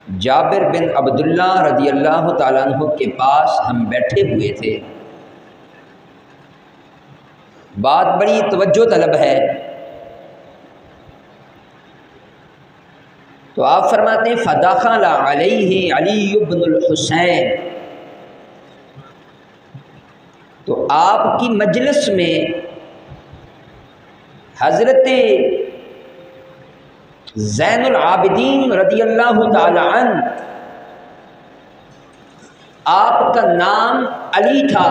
جابر بن عبداللہ رضی اللہ تعالیٰ عنہ کے پاس ہم بیٹھے ہوئے تھے، بات بڑی توجہ طلب ہے۔ تو آپ فرماتے ہیں فدخل علیہ علی بن الحسین، تو آپ کی مجلس میں حضرت زین العابدین رضی اللہ تعالی عنہ، آپ کا نام علی تھا،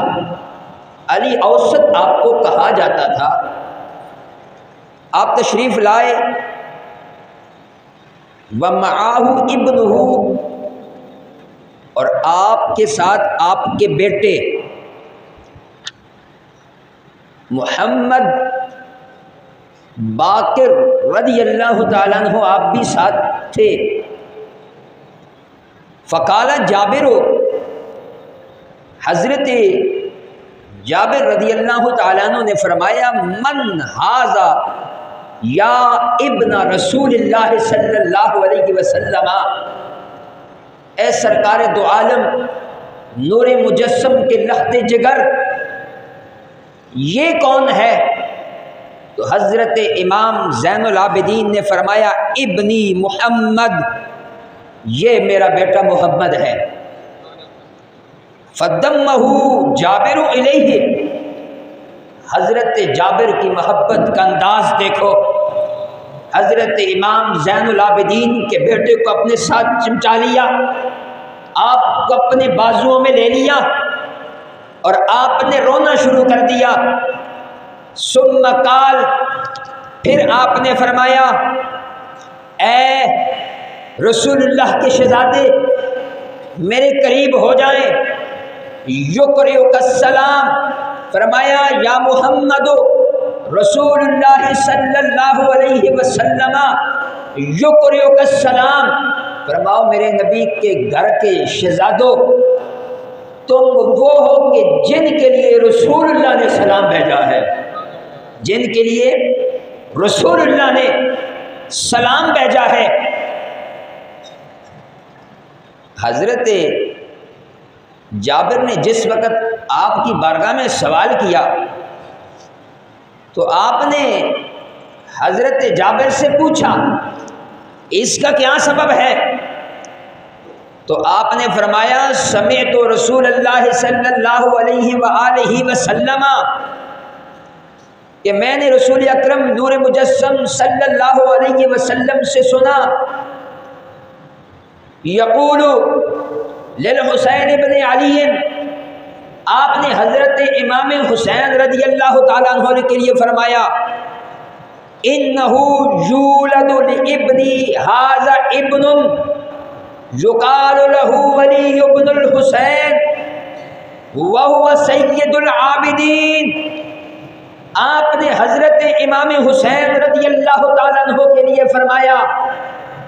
علی اوسط آپ کو کہا جاتا تھا۔ آپ تشریف لائے، وَمَعَاهُ ابْنُهُ، اور آپ کے ساتھ آپ کے بیٹے محمد باقر رضی اللہ تعالیٰ عنہ آپ بھی ساتھ تھے۔ فقال جابر، حضرت جابر رضی اللہ تعالیٰ عنہ نے فرمایا من ھذا یا ابن رسول اللہ صلی اللہ علیہ وسلم، اے سرکار دو عالم نور مجسم کے لخت جگر، یہ کون ہے؟ تو حضرت امام زین العابدین نے فرمایا ابنی محمد، یہ میرا بیٹا محمد ہے۔ فدمہ جابر الیہ، حضرت جابر کی محبت کا انداز دیکھو، حضرت امام زین العابدین کے بیٹے کو اپنے ساتھ چمٹا لیا، آپ کو اپنے بازوؤں میں لے لیا اور آپ نے رونا شروع کر دیا۔ ثم قال، پھر آپ نے فرمایا اے رسول اللہ کے شہزادے میرے قریب ہو جائیں، یقرئک السلام، فرمایا یا محمد رسول اللہ صلی اللہ علیہ وسلم یقرئک السلام، فرماؤ میرے نبی کے گھر کے شہزادوں تم وہ ہو کہ جن کے لیے رسول اللہ نے سلام بھیجا ہے، جن کے لیے رسول اللہ نے سلام بھیجا ہے۔ حضرت جابر نے جس وقت آپ کی بارگاہ میں سوال کیا تو آپ نے حضرت جابر سے پوچھا اس کا کیا سبب ہے؟ تو آپ نے فرمایا سمعت رسول اللہ صلی اللہ علیہ وآلہ وسلم، کہ میں نے رسول اکرم نور مجسم صلی اللہ علیہ وسلم سے سنا، یقول للحسین ابن علی، آپ نے حضرت امام حسین رضی اللہ تعالیٰ عنہ کے لیے فرمایا انہ یولد لابنی ھذا ابن یقال لہ ولی ابن الحسین وہو سید العابدین، آپ نے حضرت امام حسین رضی اللہ تعالیٰ عنہ کے لیے فرمایا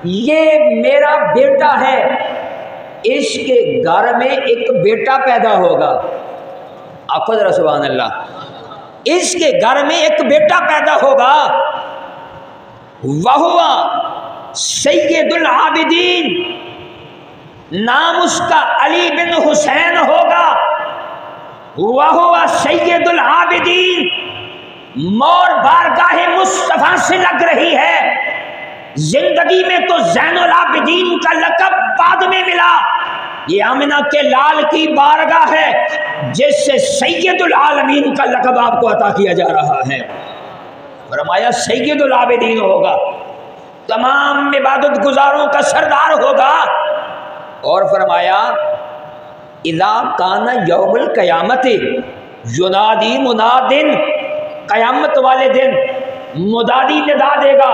یہ میرا بیٹا ہے، اس کے گھر میں ایک بیٹا پیدا ہوگا۔ آخو ذرا سبحان اللہ، اس کے گھر میں ایک بیٹا پیدا ہوگا، وہو سید العابدین، نام اس کا علی بن حسین ہوگا، وہو سید العابدین، مور بارگاہ مصطفیٰ سے لگ رہی ہے۔ زندگی میں تو زین العابدین کا لقب بعد میں ملا، یہ آمنہ کے لال کی بارگاہ ہے جس سے سید العالمین کا لقب آپ کو عطا کیا جا رہا ہے۔ فرمایا سید العابدین ہوگا، تمام عبادت گزاروں کا سردار ہوگا، اور فرمایا اذا کان یوم القیامت ینادی منادن، قیامت والے دن منادی ندا دے گا،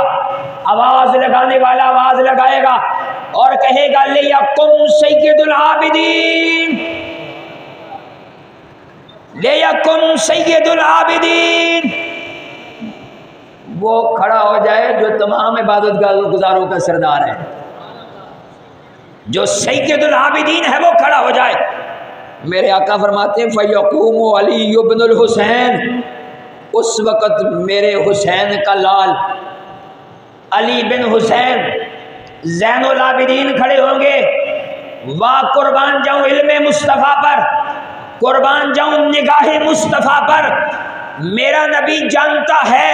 آواز لگانے والا آواز لگائے گا اور کہے گا لیکم سید العابدین، لیکم سید العابدین، وہ کھڑا ہو جائے جو تمام عبادت گزاروں کا سردار ہے، جو سید العابدین ہے وہ کھڑا ہو جائے۔ میرے آقا فرماتے ہیں فیقوم علی بن الحسین، اس وقت میرے حسین کا لال علی بن حسین زین العابدین کھڑے ہوں گے واہ قربان جاؤں علم مصطفیٰ پر، قربان جاؤں نگاہ مصطفیٰ پر۔ میرا نبی جانتا ہے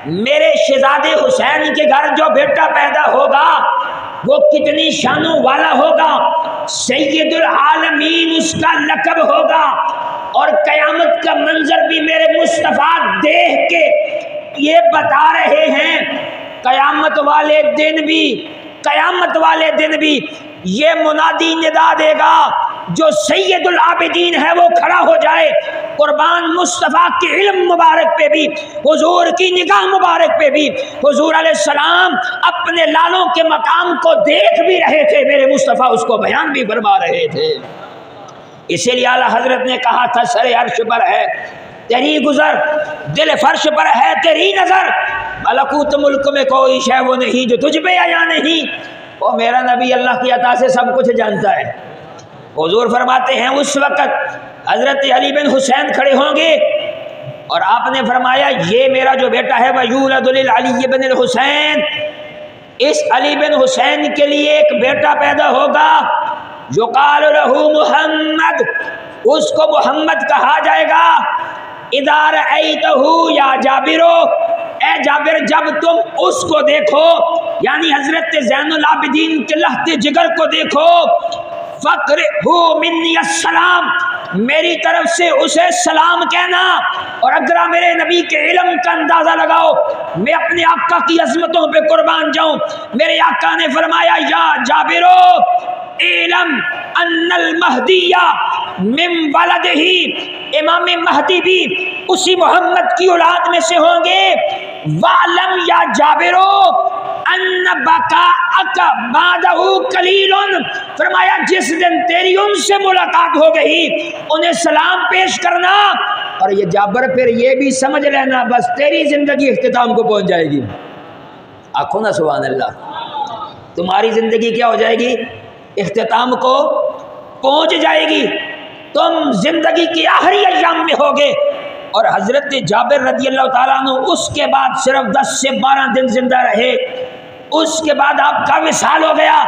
میرے شہزادے حسین کے گھر جو بیٹا پیدا ہوگا وہ کتنی شانوں والا ہوگا، سید العالمین اس کا لقب ہوگا، اور قیامت کا منظر بھی میرے مصطفیٰ دیکھ کے یہ بتا رہے ہیں قیامت والے دن بھی یہ منادی ندا دے گا، جو سید العابدین ہے وہ کھڑا ہو جائے۔ قربان مصطفیٰ کے علم مبارک پہ بھی، حضور کی نگاہ مبارک پہ بھی حضور علیہ السلام اپنے لالوں کے مقام کو دیکھ بھی رہے تھے، میرے مصطفیٰ اس کو بیان بھی فرما رہے تھے۔ اسی لیے اعلیٰ حضرت نے کہا تھا سر عرش پر ہے تیری گزر، دل فرش پر ہے تیری نظر، ملکوت ملک میں کوئی شے وہ نہیں جو تجھ پہ آیا نہیں۔ وہ میرا نبی اللہ کی عطا سے سب کچھ جانتا ہے۔ حضور فرماتے ہیں اس وقت حضرت علی بن حسین کھڑے ہوں گے اور آپ نے فرمایا یہ میرا جو بیٹا ہے وَيُولَدُ لِلْعَلِيِّ بْنِ الْحُسَيْنِ، اس علی بن حسین کے لیے ایک بیٹا پیدا ہوگا، یقال لہ محمد، اس کو محمد کہا جائے گا۔ اذا رأیتہ یا جابرو، اے جابر جب تم اس کو دیکھو، یعنی حضرت زین العابدین کے لہتے جگر کو دیکھو، فقرہ منی السلام، میری طرف سے اسے سلام کہنا۔ اور اگر میرے نبی کے علم کا اندازہ لگاؤ، میں اپنے آقا کی عظمتوں پہ قربان جاؤں، میرے آقا نے فرمایا یا جابرو علم ان المہدی من ولدہ، امام مہدی بھی اسی محمد کی اولاد میں سے ہوں گے۔ وعلم یا جابرو ان بقاءک بعدہ قلیل، فرمایا جس دن تیری ان سے ملاقات ہو گئی انہیں سلام پیش کرنا، اور یہ جابر پھر یہ بھی سمجھ لینا بس تیری زندگی اختتام کو پہنچ جائے گی۔ آنکھو نا سبحان اللہ، تمہاری زندگی کیا ہو جائے گی؟ اختتام کو پہنچ جائے گی، تم زندگی کی آخری ایام میں ہوگے۔ اور حضرت جابر رضی اللہ تعالیٰ عنہ اس کے بعد صرف 10 سے 12 دن زندہ رہے، اس کے بعد آپ کا وصال ہو گیا۔